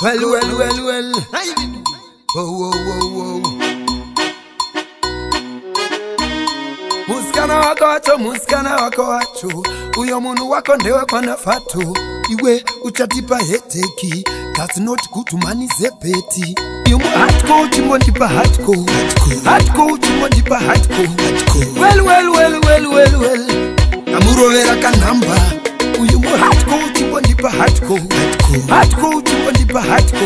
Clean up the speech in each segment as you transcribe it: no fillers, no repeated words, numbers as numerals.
Well. Whoa. Muskana wako wacho uyo munu wako ndewe kwa nafatu iwe uchatipa heteki. That's not good to money zepeti. Yumu hatko chimbo ndipa hatko chimbo ndipa hatko. Well. Amuro vera kanamba uyumu hatko chimbo ndipa hatko chimbo ndipa hatko.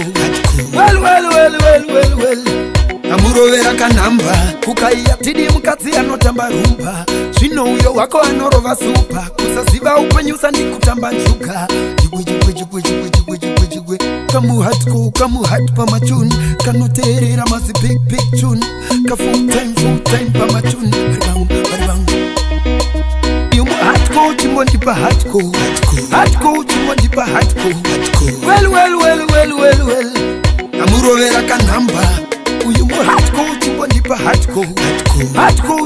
Well. Amuro vera kanamba kukaiya tidi mkazi anotamba rumba. Shino uyo wako anorova supa kusaziva upenyusa ni kutamba njuga. Jigwe kamu hat pa machun kanoterera mazi big tune ka full time pa machun bang. Yumu hatko chimbo ndipa hatko chimbo ndipa hatko. Well. Amuro vera kanamba uyumu hatko chimbo ndipa hatko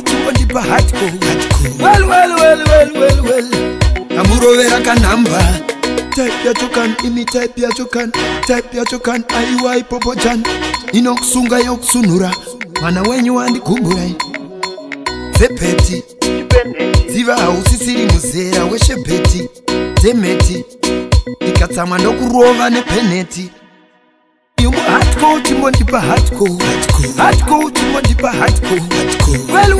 chimbo ndipa hatko. Well. Amuro vera kanamba type ya chukan imi type ya chukan aiwai popojan inokusunga yokusunura mana wenyu wandikumbura zepeti ziva hausisiri muzera weshebeti zemeti ikatsamwa ndokurova nepeneti. Yumu hatko chimbo ndipa hatko chimbo ndipa hatko. Well.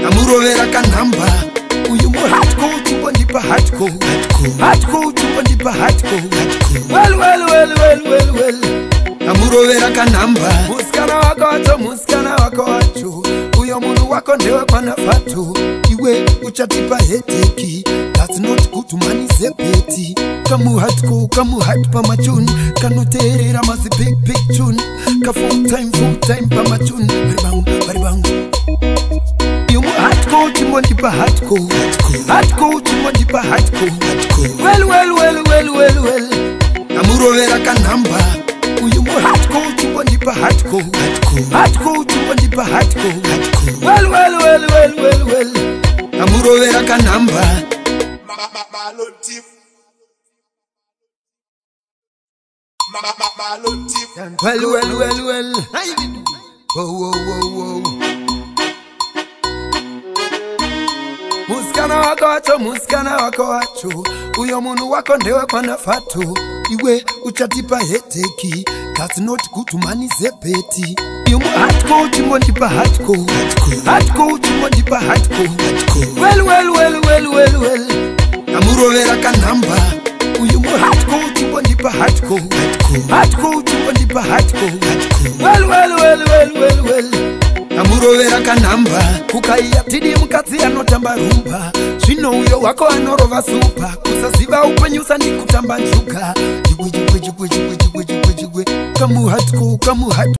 Amuro vera kanamba uyumu hatko chimbo ndipa hatko chimbo ndipa hatko. Well. Amuro vera kanamba muskana wako wacho uyo munu wako ndewe kwa nafatu iwe uchatipa heteki. That's not good to money zepeti. Kamu hat pa machun kanoterera mazi big tune ka full time pa machun bang. Yumu hatko chimbo ndipa hatko chimbo ndipa hatko. Well. Amuro vera kanamba uyumu hatko chimbo ndipa hatko chimbo ndipa hatko. Well. Amuro vera kanamba Well. Whoa. Muskana wako wacho uyo munu wako ndewe kwa nafatu iwe uchatipa heteki. That's not good to money zepeti. Yumu hatko chimbo ndipa hatko chimbo ndipa hatko. Well. Amuro vera kanamba uyumu hatko chimbo ndipa hatko chimbo ndipa hatko. Well. Amuro vera kanamba kukaiya tidi mkazi anotamba rumba. Shino uyo wako anorova supa kusaziva upenyusa ni kutamba njuga. Jigwe kamu hat